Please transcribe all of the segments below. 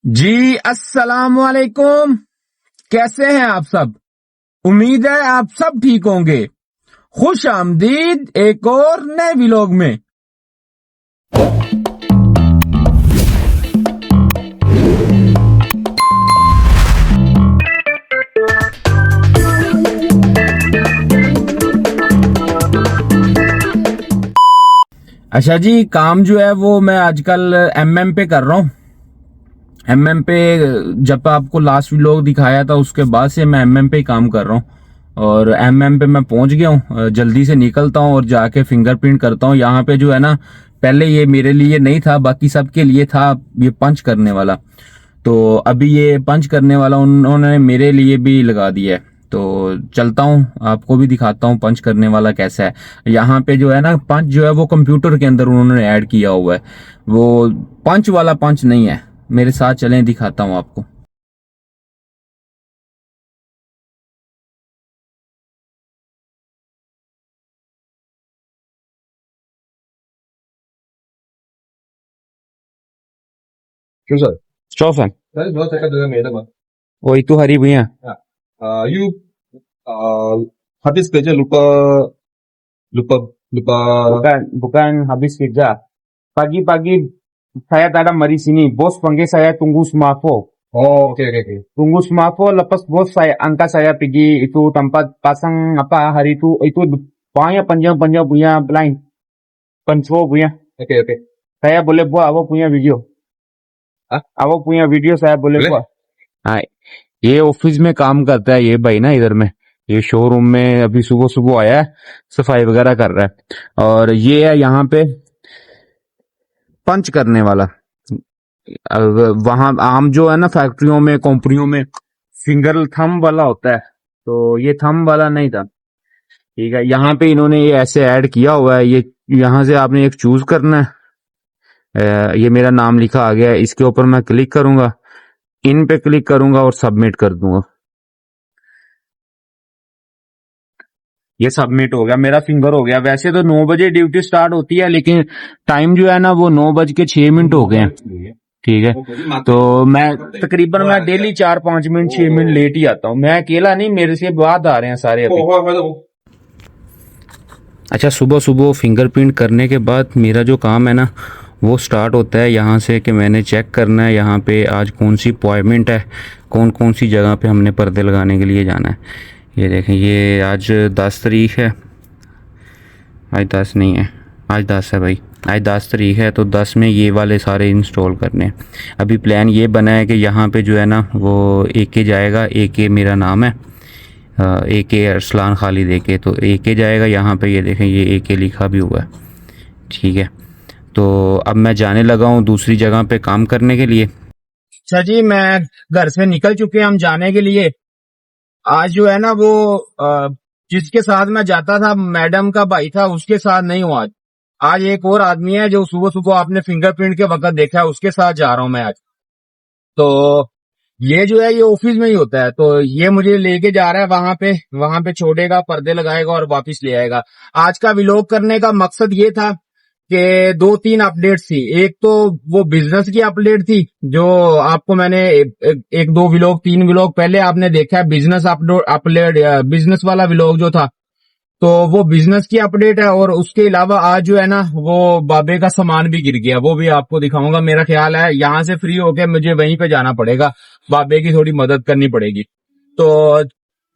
जी अस्सलाम वालेकुम। कैसे हैं आप सब? उम्मीद है आप सब ठीक होंगे। खुश आमदीद एक और नए व्लॉग में। अच्छा जी, काम जो है वो मैं आजकल एमएम पे कर रहा हूँ। एमएम पे जब आपको लास्ट व्लॉग दिखाया था उसके बाद से मैं एमएम पे ही काम कर रहा हूँ और एमएम पे मैं पहुंच गया हूँ। जल्दी से निकलता हूँ और जाके फिंगरप्रिंट करता हूँ। यहाँ पे जो है ना, पहले ये मेरे लिए नहीं था, बाकी सबके लिए था ये पंच करने वाला। तो अभी ये पंच करने वाला उन्होंने मेरे लिए भी लगा दिया है। तो चलता हूँ, आपको भी दिखाता हूँ पंच करने वाला कैसा है। यहाँ पे जो है ना, पंच जो है वो कंप्यूटर के अंदर उन्होंने ऐड किया हुआ है। वो पंच वाला पंच नहीं है। मेरे साथ चलें, दिखाता हूँ आपको। Susah. Stofan, Tadi dua saya dengan Meda, Mas. oh itu hari punya. Ya. You habis kerja lupa lupa lupa. Bukan habis kerja. Pagi-pagi saya tak ada mari sini. Bos panggil saya tunggu smartphone. Oh, oke. Tunggu smartphone, lepas bos saya angkat saya pergi itu tempat pasang apa hari itu banyak panjang-panjang punya blind. Control punya. Oke. Saya boleh buat apa punya video? Hah? apa punya video saya boleh Boleh. buat? हाँ, ये office में काम करता है ये भाई ना, इधर में ये शोरूम में अभी सुबह सुबह आया है, सफाई वगैरह कर रहा है। और ये है यहाँ पे पंच करने वाला। वहां आम जो है ना, फैक्ट्रियों में कंपनियों में फिंगर थंब वाला होता है, तो ये थंब वाला नहीं था। ठीक है, यहाँ पे इन्होंने ये ऐसे ऐड किया हुआ है। ये यहाँ से आपने एक चूज करना है। ये मेरा नाम लिखा आ गया है, इसके ऊपर मैं क्लिक करूंगा, इन पे क्लिक करूंगा और सबमिट कर दूंगा। ये सबमिट हो गया, मेरा फिंगर हो गया। वैसे तो 9 बजे ड्यूटी स्टार्ट होती है, लेकिन टाइम जो है ना वो 9:06 हो गए हैं। ठीक है, तो मैं तकरीबन मैं डेली 4-5 मिनट 6 मिनट लेट ही आता हूँ। मैं अकेला नहीं, मेरे से बाद आ रहे हैं सारे अभी। अच्छा, सुबह सुबह फिंगरप्रिंट करने के बाद मेरा जो काम है ना वो स्टार्ट होता है यहाँ से कि मैंने चेक करना है यहाँ पे आज कौन सी अपॉइंटमेंट है, कौन कौन सी जगह पे हमने पर्दे लगाने के लिए जाना है। ये देखें, ये आज 10 तारीख है। आज 10 नहीं है, आज 10 है भाई। आज 10 तारीख है, तो 10 में ये वाले सारे इंस्टॉल करने हैं। अभी प्लान ये बना है कि यहाँ पे जो है ना वो AK जाएगा। AK मेरा नाम है, AK अरसलान खालिद AK। तो AK जाएगा यहाँ पे, ये देखें ये AK लिखा भी हुआ है। ठीक है, तो अब मैं जाने लगा हूँ दूसरी जगह पे काम करने के लिए। अच्छा जी, मैं घर से निकल चुके हैं हम जाने के लिए। आज जो है ना वो जिसके साथ मैं जाता था, मैडम का भाई था, उसके साथ नहीं हूँ आज। आज एक और आदमी है जो सुबह सुबह आपने फिंगरप्रिंट के वक्त देखा है, उसके साथ जा रहा हूँ मैं आज। तो ये जो है ये ऑफिस में ही होता है, तो ये मुझे लेके जा रहा है वहां पे छोड़ेगा, पर्दे लगाएगा और वापस ले आएगा। आज का व्लॉग करने का मकसद ये था कि 2-3 अपडेट थी। एक तो वो बिजनेस की अपडेट थी जो आपको मैंने एक दो व्लॉग 3 व्लॉग पहले आपने देखा है, बिजनेस अपडेट बिजनेस वाला व्लॉग जो था, तो वो बिजनेस की अपडेट है। और उसके अलावा आज जो है ना वो बाबे का सामान भी गिर गया, वो भी आपको दिखाऊंगा। मेरा ख्याल है यहाँ से फ्री होके मुझे वहीं पे जाना पड़ेगा, बाबे की थोड़ी मदद करनी पड़ेगी। तो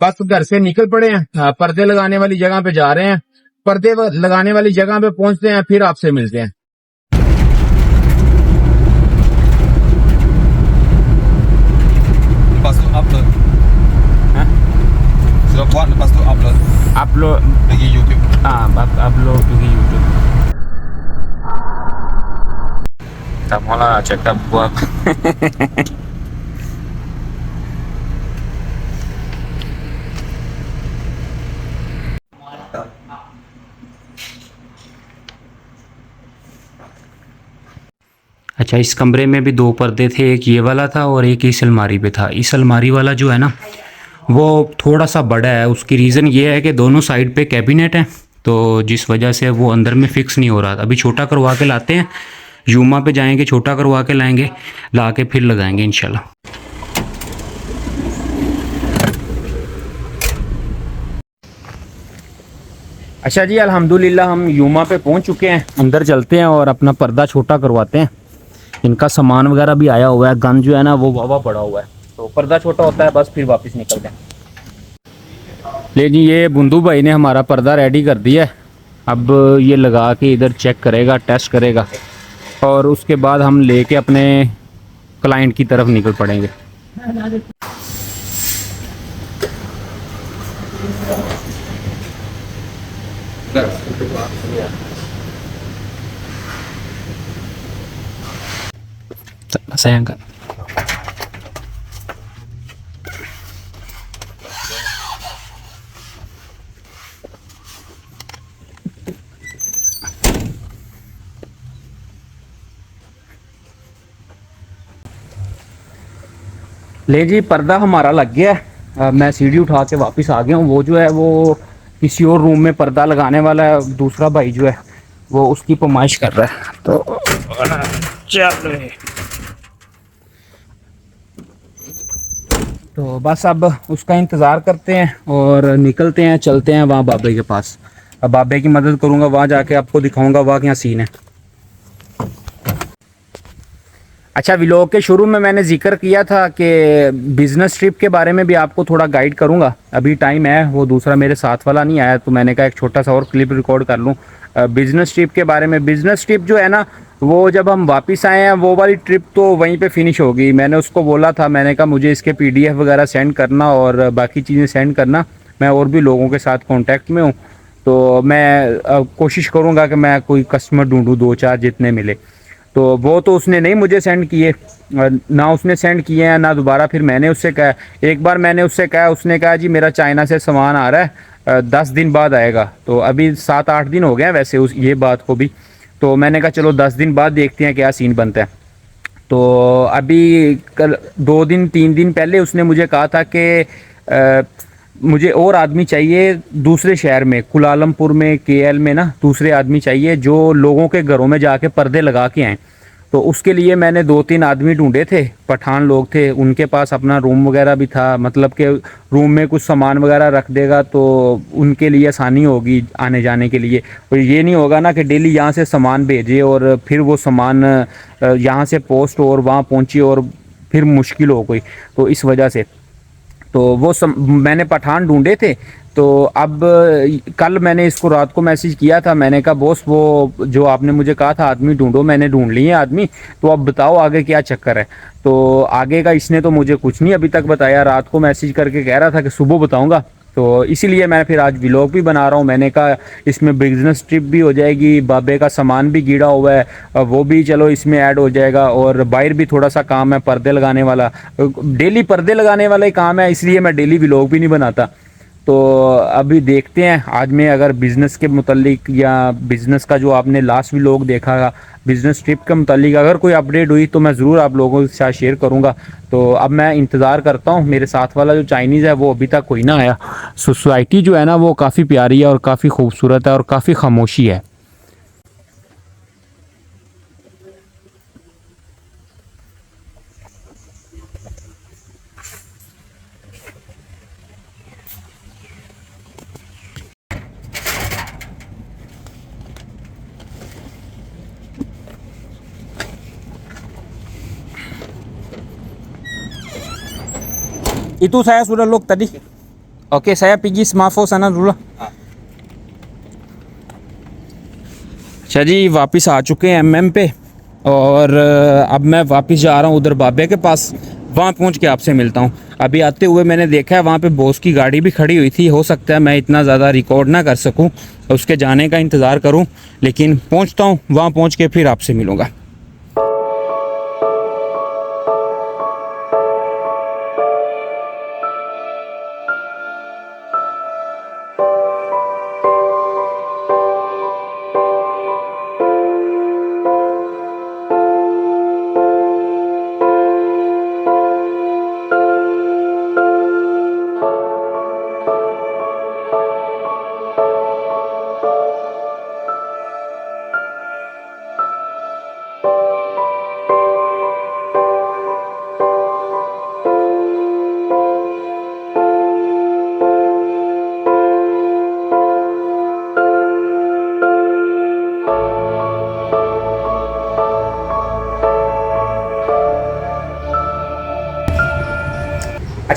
बस घर से निकल पड़े हैं, पर्दे लगाने वाली जगह पे जा रहे हैं। पर्दे लगाने वाली जगह पे पहुंचते हैं, फिर आपसे मिलते हैं। Lepas tu upload. Hah? Sudah buat, lepas tu upload Upload, pergi YouTube. upload pergi YouTube. Tak maulah cakap buat. अच्छा, इस कमरे में भी 2 पर्दे थे, एक ये वाला था और एक इस अलमारी पे था। इस अलमारी वाला जो है ना वो थोड़ा सा बड़ा है। उसकी रीज़न ये है कि दोनों साइड पे कैबिनेट है, तो जिस वजह से वो अंदर में फिक्स नहीं हो रहा था। अभी छोटा करवा के लाते हैं, यूमा पे जाएंगे, छोटा करवा के लाएंगे, ला के फिर लगाएंगे इंशाल्लाह। अच्छा जी, अल्हम्दुलिल्लाह हम यूमा पे पहुंच चुके हैं। अंदर चलते हैं और अपना पर्दा छोटा करवाते हैं। इनका सामान वगैरह भी आया हुआ है, गन जो है ना वो वावा पड़ा हुआ है, तो पर्दा छोटा होता है बस, फिर वापस निकलते हैं। ले जी, ये बुंदू भाई ने हमारा पर्दा रेडी कर दिया है। अब ये लगा के इधर चेक करेगा, टेस्ट करेगा, और उसके बाद हम लेके अपने क्लाइंट की तरफ निकल पड़ेंगे। sayang kan. ले जी, पर्दा हमारा लग गया है। मैं सीढ़ी उठा के वापस आ गया हूँ। वो जो है वो किसी और रूम में पर्दा लगाने वाला है, दूसरा भाई जो है वो उसकी फरमाइश कर रहा है, तो चल तो बस अब उसका इंतज़ार करते हैं और निकलते हैं, चलते हैं वहाँ बाबे के पास। अब बाबे की मदद करूँगा, वहाँ जाके आपको दिखाऊँगा वहाँ क्या सीन है। अच्छा, व्लॉग के शुरू में मैंने जिक्र किया था कि बिज़नेस ट्रिप के बारे में भी आपको थोड़ा गाइड करूंगा। अभी टाइम है, वो दूसरा मेरे साथ वाला नहीं आया, तो मैंने कहा एक छोटा सा और क्लिप रिकॉर्ड कर लूं बिज़नेस ट्रिप के बारे में। बिज़नेस ट्रिप जो है ना, वो जब हम वापस आए हैं वो वाली ट्रिप तो वहीं पे फिनिश होगी। मैंने उसको बोला था, मैंने कहा मुझे इसके PDF वगैरह सेंड करना और बाकी चीज़ें सेंड करना। मैं और भी लोगों के साथ कॉन्टैक्ट में हूँ, तो मैं कोशिश करूँगा कि मैं कोई कस्टमर ढूंढूँ, 2-4 जितने मिले। तो वो तो उसने नहीं मुझे सेंड किए, ना उसने सेंड किए हैं ना दोबारा फिर मैंने उससे कहा। एक बार मैंने उससे कहा, उसने कहा जी मेरा चाइना से सामान आ रहा है, 10 दिन बाद आएगा। तो अभी 7-8 दिन हो गए हैं वैसे उस ये बात को भी। तो मैंने कहा चलो 10 दिन बाद देखते हैं क्या सीन बनता है। तो अभी कल 2-3 दिन पहले उसने मुझे कहा था कि मुझे और आदमी चाहिए दूसरे शहर में, कुलालमपुर में, KL में ना, दूसरे आदमी चाहिए जो लोगों के घरों में जाके पर्दे लगा के आएँ। तो उसके लिए मैंने 2-3 आदमी ढूंढे थे, पठान लोग थे, उनके पास अपना रूम वगैरह भी था, मतलब कि रूम में कुछ सामान वगैरह रख देगा तो उनके लिए आसानी होगी आने जाने के लिए। और ये नहीं होगा ना कि डेली यहाँ से सामान भेजे और फिर वो सामान यहाँ से पोस्ट और वहाँ पहुँची और फिर मुश्किल हो गई। तो इस वजह से तो वो मैंने पठान ढूंढे थे। तो अब कल मैंने इसको रात को मैसेज किया था, मैंने कहा बॉस वो जो आपने मुझे कहा था आदमी ढूंढो, मैंने ढूंढ लिए आदमी, तो अब बताओ आगे क्या चक्कर है। तो आगे का इसने तो मुझे कुछ नहीं अभी तक बताया, रात को मैसेज करके कह रहा था कि सुबह बताऊंगा। तो इसीलिए मैं फिर आज व्लॉग भी बना रहा हूँ। मैंने कहा इसमें बिजनेस ट्रिप भी हो जाएगी, बाबे का सामान भी गिरा हुआ है वो भी चलो इसमें ऐड हो जाएगा, और बाहर भी थोड़ा सा काम है पर्दे लगाने वाला, डेली पर्दे लगाने वाला ही काम है, इसलिए मैं डेली व्लॉग भी नहीं बनाता। तो अभी देखते हैं आज मैं अगर बिज़नेस के मुतालिक या बिज़नेस का जो आपने लास्ट व्लॉग देखा बिज़नेस ट्रिप के मुतालिक अगर कोई अपडेट हुई तो मैं ज़रूर आप लोगों के साथ शेयर करूंगा। तो अब मैं इंतज़ार करता हूं, मेरे साथ वाला जो चाइनीज़ है वो अभी तक कोई ना आया। सोसाइटी जो है ना वो काफ़ी प्यारी है और काफ़ी खूबसूरत है और काफ़ी खामोशी है। Itu saya sudah look tadi. Oke, saya pergi smartphone sana dulu। अच्छा जी, वापस आ चुके हैं MM पे, और अब मैं वापस जा रहा हूँ उधर बाबे के पास। वहाँ पहुँच के आपसे मिलता हूँ। अभी आते हुए मैंने देखा है वहाँ पे बॉस की गाड़ी भी खड़ी हुई थी। हो सकता है मैं इतना ज़्यादा रिकॉर्ड ना कर सकूँ, उसके जाने का इंतज़ार करूँ, लेकिन पहुँचता हूँ, वहाँ पहुँच के फिर आपसे मिलूँगा।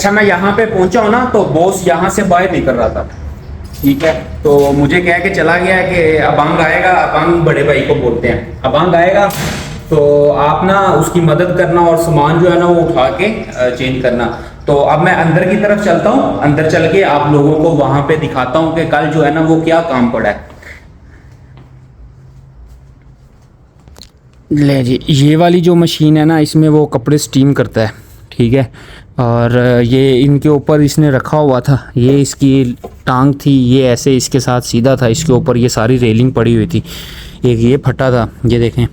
अच्छा मैं यहाँ पे पहुंचा हूँ ना, तो बॉस यहाँ से बाहर निकल रहा था, ठीक है। तो मुझे कह के चला गया कि अबांग आएगा, अबांग बड़े भाई को बोलते हैं, अबांग आएगा तो आप ना उसकी मदद करना और सामान जो है ना वो उठा के चेंज करना। तो अब मैं अंदर की तरफ चलता हूँ, अंदर चल के आप लोगों को वहां पे दिखाता हूँ कि कल जो है ना वो क्या काम पड़ा है। ले जी, ये वाली जो मशीन है ना, इसमें वो कपड़े स्टीम करता है, ठीक है। और ये इनके ऊपर इसने रखा हुआ था, ये इसकी टांग थी, ये ऐसे इसके साथ सीधा था, इसके ऊपर ये सारी रेलिंग पड़ी हुई थी, एक ये फटा था, ये देखें,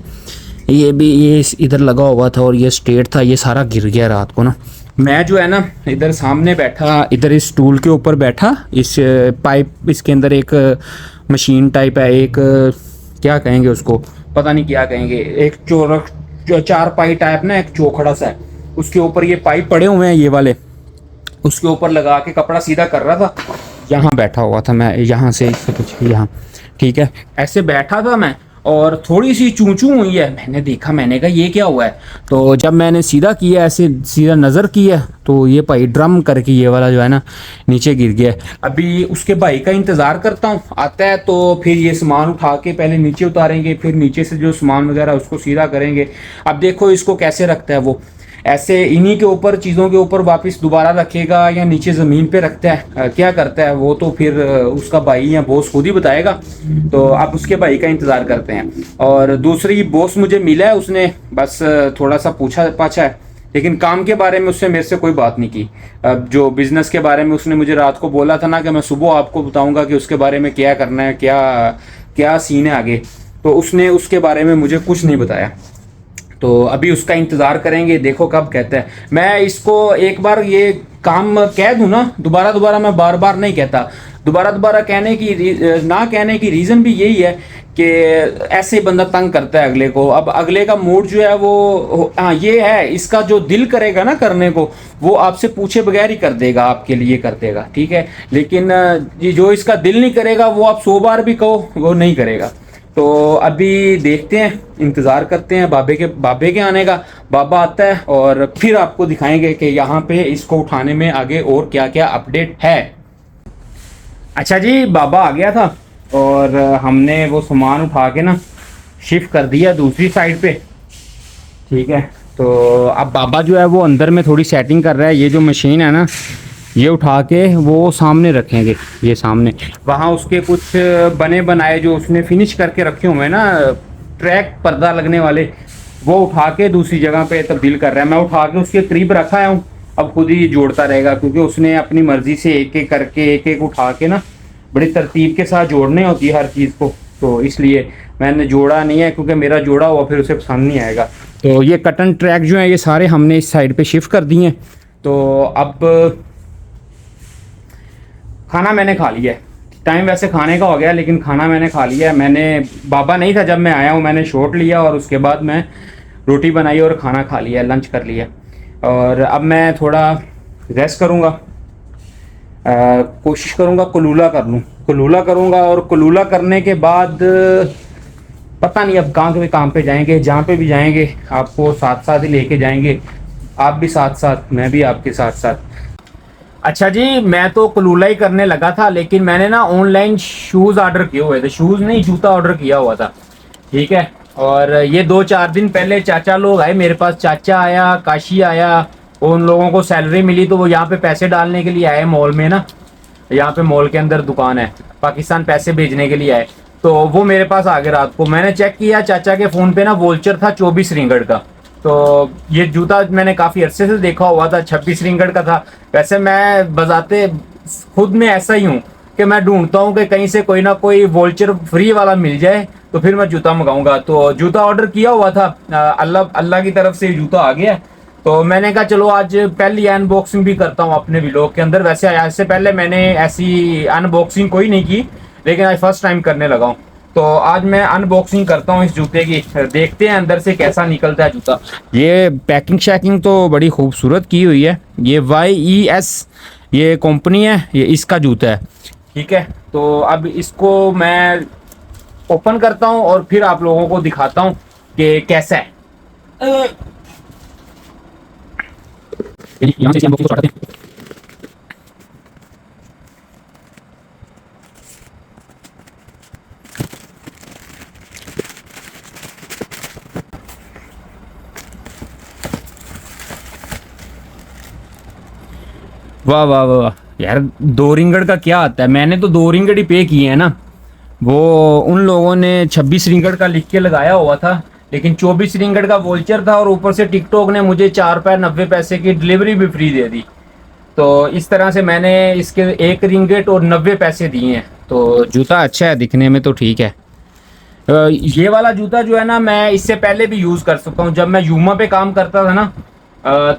ये भी ये इधर लगा हुआ था और ये स्ट्रेट था, ये सारा गिर गया रात को ना। मैं जो है ना इधर सामने बैठा, इधर इस स्टूल के ऊपर बैठा, इस पाइप, इसके अंदर एक मशीन टाइप है, एक क्या कहेंगे उसको, पता नहीं क्या कहेंगे, एक चार पाई टाइप ना, एक चौखड़ा सा है, उसके ऊपर ये पाइप पड़े हुए हैं ये वाले, उसके ऊपर लगा के कपड़ा सीधा कर रहा था। यहाँ बैठा हुआ था मैं, यहाँ से इससे कुछ यहाँ, ठीक है, ऐसे बैठा था मैं, और थोड़ी सी चूं चूं हुई है, मैंने देखा, मैंने कहा ये क्या हुआ है। तो जब मैंने सीधा किया, ऐसे सीधा नज़र किया, तो ये भाई ड्रम करके ये वाला जो है ना नीचे गिर गया। अभी उसके भाई का इंतज़ार करता हूँ, आता है तो फिर ये सामान उठा के पहले नीचे उतारेंगे, फिर नीचे से जो सामान वगैरह उसको सीधा करेंगे। अब देखो इसको कैसे रखता है वो, ऐसे इन्हीं के ऊपर, चीज़ों के ऊपर वापस दोबारा रखेगा या नीचे ज़मीन पे रखता है, क्या करता है वो तो फिर उसका भाई या बॉस खुद ही बताएगा। तो अब उसके भाई का इंतज़ार करते हैं। और दूसरी बॉस मुझे मिला है, उसने बस थोड़ा सा पूछा पाछा है, लेकिन काम के बारे में उससे मेरे से कोई बात नहीं की। अब जो बिज़नेस के बारे में उसने मुझे रात को बोला था ना कि मैं सुबह आपको बताऊँगा कि उसके बारे में क्या करना है, क्या क्या सीन है आगे, तो उसने उसके बारे में मुझे कुछ नहीं बताया। तो अभी उसका इंतज़ार करेंगे, देखो कब कहता है। मैं इसको एक बार ये काम कह दूँ ना, दोबारा दोबारा मैं बार बार नहीं कहता। दोबारा दोबारा कहने की ना कहने की रीज़न भी यही है कि ऐसे बंदा तंग करता है अगले को। अब अगले का मूड जो है वो, हाँ ये है, इसका जो दिल करेगा ना करने को, वो आपसे पूछे बगैर ही कर देगा, आपके लिए कर देगा, ठीक है। लेकिन जो इसका दिल नहीं करेगा, वो आप 100 बार भी कहो वो नहीं करेगा। तो अभी देखते हैं, इंतज़ार करते हैं बाबे के आने का। बाबा आता है और फिर आपको दिखाएंगे कि यहाँ पे इसको उठाने में आगे और क्या क्या अपडेट है। अच्छा जी, बाबा आ गया था और हमने वो सामान उठा के ना शिफ्ट कर दिया दूसरी साइड पे, ठीक है। तो अब बाबा जो है वो अंदर में थोड़ी सेटिंग कर रहा है। ये जो मशीन है ना, ये उठा के वो सामने रखेंगे, ये सामने, वहाँ उसके कुछ बने बनाए जो उसने फिनिश करके रखे हुए हैं ना, ट्रैक पर्दा लगने वाले, वो उठा के दूसरी जगह पे तब्दील कर रहा है। मैं उठा के उसके करीब रखा हूँ, अब खुद ही जोड़ता रहेगा, क्योंकि उसने अपनी मर्जी से एक एक करके, एक एक उठा के ना बड़ी तरतीब के साथ जोड़ने होती है हर चीज़ को। तो इसलिए मैंने जोड़ा नहीं है, क्योंकि मेरा जोड़ा हुआ फिर उसे पसंद नहीं आएगा। तो ये कटन ट्रैक जो है ये सारे हमने इस साइड पे शिफ्ट कर दिए हैं। तो अब खाना मैंने खा लिया है, टाइम वैसे खाने का हो गया, लेकिन खाना मैंने खा लिया है। मैंने, बाबा नहीं था जब मैं आया हूँ, मैंने शॉट लिया और उसके बाद मैं रोटी बनाई और खाना खा लिया, लंच कर लिया। और अब मैं थोड़ा रेस्ट करूँगा, कोशिश करूँगा कुलूला कर लूँ, कुलूला करूँगा। और कुलूला करने के बाद पता नहीं अब कहाँ के काम पे जाएंगे, जहाँ पे भी जाएंगे आपको साथ साथ ही लेके जाएंगे, आप भी साथ साथ, मैं भी आपके साथ साथ। अच्छा जी, मैं तो कुलूला ही करने लगा था, लेकिन मैंने ना ऑनलाइन शूज़ ऑर्डर किए हुए थे, शूज़ नहीं जूता ऑर्डर किया हुआ था, ठीक है। और ये 2-4 दिन पहले चाचा लोग आए मेरे पास, चाचा आया, काशी आया, उन लोगों को सैलरी मिली तो वो यहाँ पे पैसे डालने के लिए आए मॉल में ना, यहाँ पे मॉल के अंदर दुकान है, पाकिस्तान पैसे भेजने के लिए आए। तो वो मेरे पास आ गए रात को, मैंने चेक किया चाचा के फ़ोन पे ना वोल्चर था 24 रिंगड़ का। तो ये जूता मैंने काफ़ी अरसे से देखा हुआ था, 26 रिंगड़ का था। वैसे मैं बजाते खुद में ऐसा ही हूँ कि मैं ढूंढता हूँ कि कहीं से कोई ना कोई वोल्चर फ्री वाला मिल जाए तो फिर मैं जूता मंगाऊंगा। तो जूता ऑर्डर किया हुआ था, अल्लाह की तरफ से जूता आ गया। तो मैंने कहा चलो आज पहली अनबॉक्सिंग भी करता हूँ अपने व्लॉग के अंदर। वैसे आज से पहले मैंने ऐसी अनबॉक्सिंग कोई नहीं की, लेकिन आज फर्स्ट टाइम करने लगा हूँ। तो आज मैं अनबॉक्सिंग करता हूँ इस जूते की, देखते हैं अंदर से कैसा निकलता है जूता। ये पैकिंग शैकिंग तो बड़ी खूबसूरत की हुई है। ये YES ये कंपनी है, ये इसका जूता है, ठीक है। तो अब इसको मैं ओपन करता हूँ और फिर आप लोगों को दिखाता हूँ कि कैसा है। यहाँ से हम इसको हटाते हैं। वाह वाह वाह यार, 2 रिंगड़ का क्या आता है? मैंने तो 2 रिंगड़ ही पे किए हैं ना। वो उन लोगों ने 26 रिंगड़ का लिख के लगाया हुआ था, लेकिन 24 रिंगड़ का वोल्चर था और ऊपर से टिकटॉक ने मुझे 4 पैर 90 पैसे की डिलीवरी भी फ्री दे दी। तो इस तरह से मैंने इसके 1 रिंगट और 90 पैसे दिए हैं। तो जूता अच्छा है, दिखने में तो ठीक है। ये वाला जूता जो है ना, मैं इससे पहले भी यूज़ कर सकता हूँ। जब मैं यूमा पे काम करता था ना,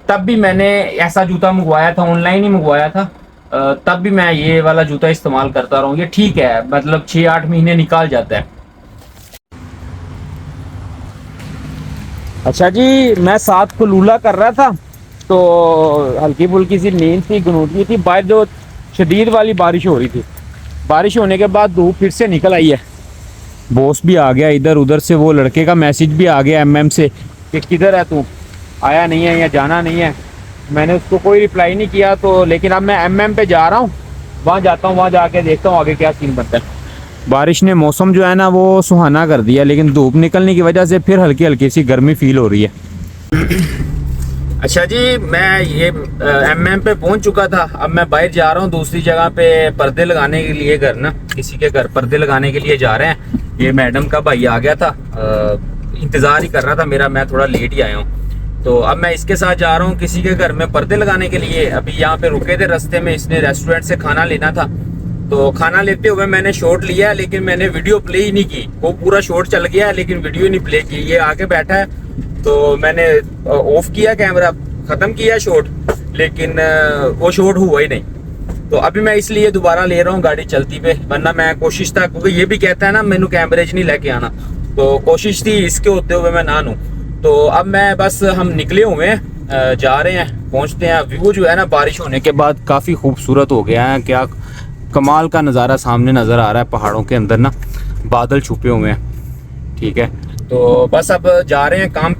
तब भी मैंने ऐसा जूता मंगवाया था, ऑनलाइन ही मंगवाया था। तब भी मैं ये वाला जूता इस्तेमाल करता रहा हूँ। ये ठीक है, मतलब 6-8 महीने निकाल जाता है। अच्छा जी, मैं 7 को लूला कर रहा था, तो हल्की फुल्की सी नींद थी, गुनूती थी। बाहर जो शदीद वाली बारिश हो रही थी, बारिश होने के बाद धूप फिर से निकल आई है। बॉस भी आ गया इधर उधर से, वो लड़के का मैसेज भी आ गया एमएम से कि किधर है तू, आया नहीं है या जाना नहीं है। मैंने उसको कोई रिप्लाई नहीं किया। तो लेकिन अब मैं एमएम पे जा रहा हूँ, वहाँ जाता हूँ, वहाँ जाके देखता हूँ आगे क्या सीन बनता है। बारिश ने मौसम जो है ना वो सुहाना कर दिया, लेकिन धूप निकलने की वजह से फिर हल्की हल्की सी गर्मी फील हो रही है। अच्छा जी, मैं ये एमएम पे पहुंच चुका था। अब मैं बाहर जा रहा हूँ दूसरी जगह पे पर्दे लगाने के लिए। घर ना किसी के घर पर्दे लगाने के लिए जा रहे हैं। ये मैडम का भाई आ गया था, इंतज़ार ही कर रहा था मेरा, मैं थोड़ा लेट ही आया हूँ। तो अब मैं इसके साथ जा रहा हूँ किसी के घर में पर्दे लगाने के लिए। अभी यहाँ पे रुके थे रास्ते में, इसने रेस्टोरेंट से खाना लेना था, तो खाना लेते हुए मैंने शॉट लिया, लेकिन मैंने वीडियो प्ले ही नहीं की। वो पूरा शॉट चल गया लेकिन वीडियो ही नहीं प्ले की। ये आगे बैठा है, तो मैंने ऑफ किया कैमरा, ख़त्म किया शॉट, लेकिन वो शॉट हुआ ही नहीं। तो अभी मैं इसलिए दोबारा ले रहा हूँ गाड़ी चलती पे, वरना मैं कोशिश था, क्योंकि ये भी कहता है ना मैनू कैमरेज नहीं लेके आना, तो कोशिश थी इसके होते हुए मैं ना लूँ। तो अब मैं बस, हम निकले हुए हैं, जा रहे हैं, पहुँचते हैं। व्यू जो है ना बारिश होने के बाद काफ़ी खूबसूरत हो गया है। क्या कमाल का नज़ारा सामने नज़र आ रहा है, पहाड़ों के अंदर ना बादल छुपे हुए हैं। ठीक है, तो बस अब जा रहे हैं काम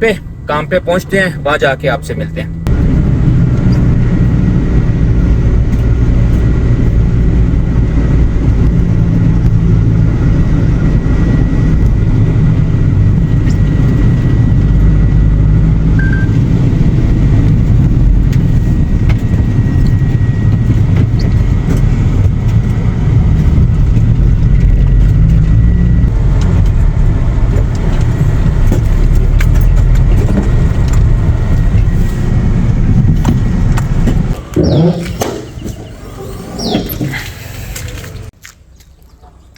पे पहुँचते हैं, वहाँ जाके आपसे मिलते हैं।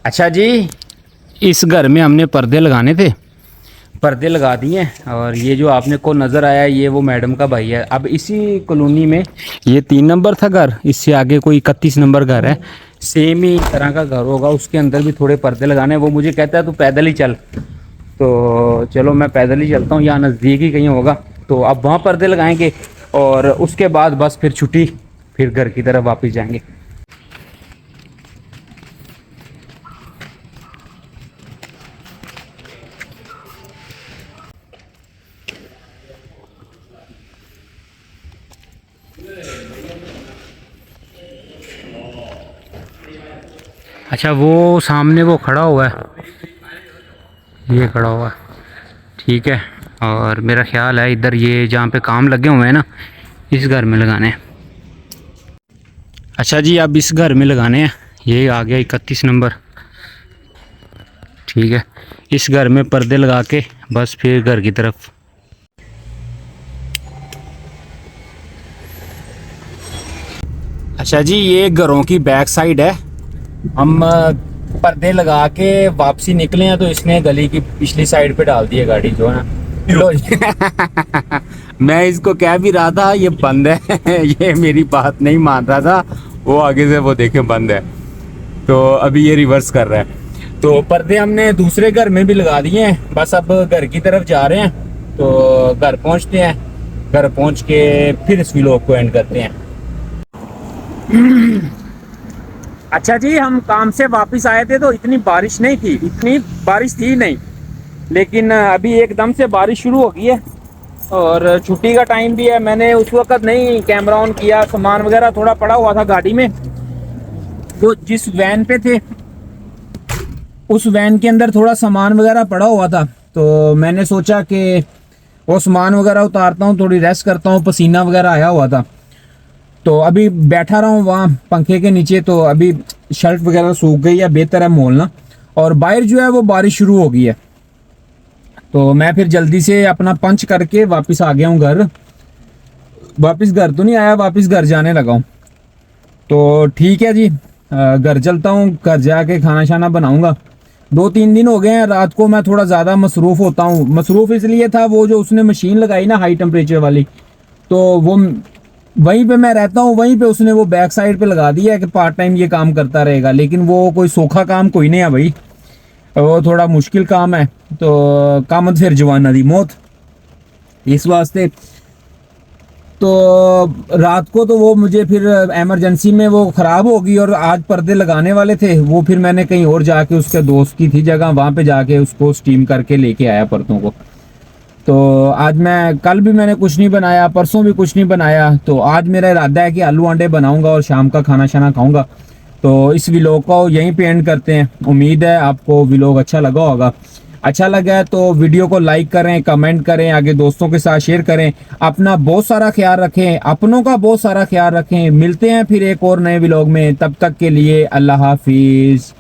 अच्छा जी, इस घर में हमने पर्दे लगाने थे, पर्दे लगा दिए। और ये जो आपने को नज़र आया, ये वो मैडम का भाई है। अब इसी कॉलोनी में ये 3 नंबर था घर, इससे आगे कोई 31 नंबर घर है, सेम ही तरह का घर होगा, उसके अंदर भी थोड़े पर्दे लगाने। वो मुझे कहता है तू पैदल ही चल, तो चलो मैं पैदल ही चलता हूँ, यहाँ नज़दीक ही कहीं होगा। तो अब वहाँ पर्दे लगाएंगे और उसके बाद बस फिर छुट्टी, फिर घर की तरफ वापस जाएंगे। अच्छा, वो सामने वो खड़ा हुआ है, ये खड़ा हुआ है, ठीक है। और मेरा ख्याल है इधर ये जहाँ पे काम लगे हुए हैं ना, इस घर में लगाने हैं। अच्छा जी, अब इस घर में लगाने हैं। ये आ गया 31 नंबर, ठीक है। इस घर में पर्दे लगा के बस फिर घर की तरफ। अच्छा जी, ये घरों की बैक साइड है। हम पर्दे लगा के वापसी निकले हैं, तो इसने गली की पिछली साइड पे डाल दी है गाड़ी जो है ना। लो मैं इसको कह भी रहा था ये बंद है ये मेरी बात नहीं मान रहा था, वो आगे से वो देखे बंद है, तो अभी ये रिवर्स कर रहा है। तो पर्दे हमने दूसरे घर में भी लगा दिए हैं, बस अब घर की तरफ जा रहे हैं। तो घर पहुंचते हैं, घर पहुंच के फिर इस व्लॉग को एंड करते हैं। अच्छा जी, हम काम से वापस आए थे तो इतनी बारिश नहीं थी, इतनी बारिश थी नहीं, लेकिन अभी एकदम से बारिश शुरू हो गई है और छुट्टी का टाइम भी है। मैंने उस वक्त नहीं कैमरा ऑन किया, सामान वगैरह थोड़ा पड़ा हुआ था गाड़ी में। वो जिस वैन पे थे उस वैन के अंदर थोड़ा सामान वगैरह पड़ा हुआ था, तो मैंने सोचा कि वो सामान वगैरह उतारता हूँ, थोड़ी रेस्ट करता हूँ, पसीना वगैरह आया हुआ था। तो अभी बैठा रहा हूँ वहाँ पंखे के नीचे, तो अभी शर्ट वगैरह सूख गई है, बेहतर है मोल ना। और बाहर जो है वो बारिश शुरू हो गई है, तो मैं फिर जल्दी से अपना पंच करके वापस आ गया हूँ घर। वापस घर तो नहीं आया, वापस घर जाने लगा हूँ। तो ठीक है जी, घर चलता हूँ, घर जाके खाना शाना बनाऊंगा। 2-3 दिन हो गए हैं, रात को मैं थोड़ा ज़्यादा मसरूफ़ होता हूँ। मसरूफ़ इसलिए था, वो जो उसने मशीन लगाई ना हाई टेम्परेचर वाली, तो वो वहीं पे मैं रहता हूँ, वहीं पे उसने वो बैक साइड पे लगा दिया है कि पार्ट टाइम ये काम करता रहेगा। लेकिन वो कोई सोखा काम कोई नहीं है भाई, वो थोड़ा मुश्किल काम है। तो कामत फिर जवाना दी मौत, इस वास्ते। तो रात को तो वो मुझे फिर इमरजेंसी में वो ख़राब हो गई, और आज पर्दे लगाने वाले थे वो, फिर मैंने कहीं और जाके, उसके दोस्त की थी जगह, वहाँ पे जाके उसको स्टीम करके लेके आया पर्दों को। तो आज मैं, कल भी मैंने कुछ नहीं बनाया, परसों भी कुछ नहीं बनाया। तो आज मेरा इरादा है कि आलू अंडे बनाऊंगा और शाम का खाना शाना खाऊंगा। तो इस व्लॉग को यहीं पे एंड करते हैं। उम्मीद है आपको व्लॉग अच्छा लगा होगा। अच्छा लगा है तो वीडियो को लाइक करें, कमेंट करें, आगे दोस्तों के साथ शेयर करें। अपना बहुत सारा ख्याल रखें, अपनों का बहुत सारा ख्याल रखें। मिलते हैं फिर एक और नए व्लॉग में, तब तक के लिए अल्लाह हाफिज़।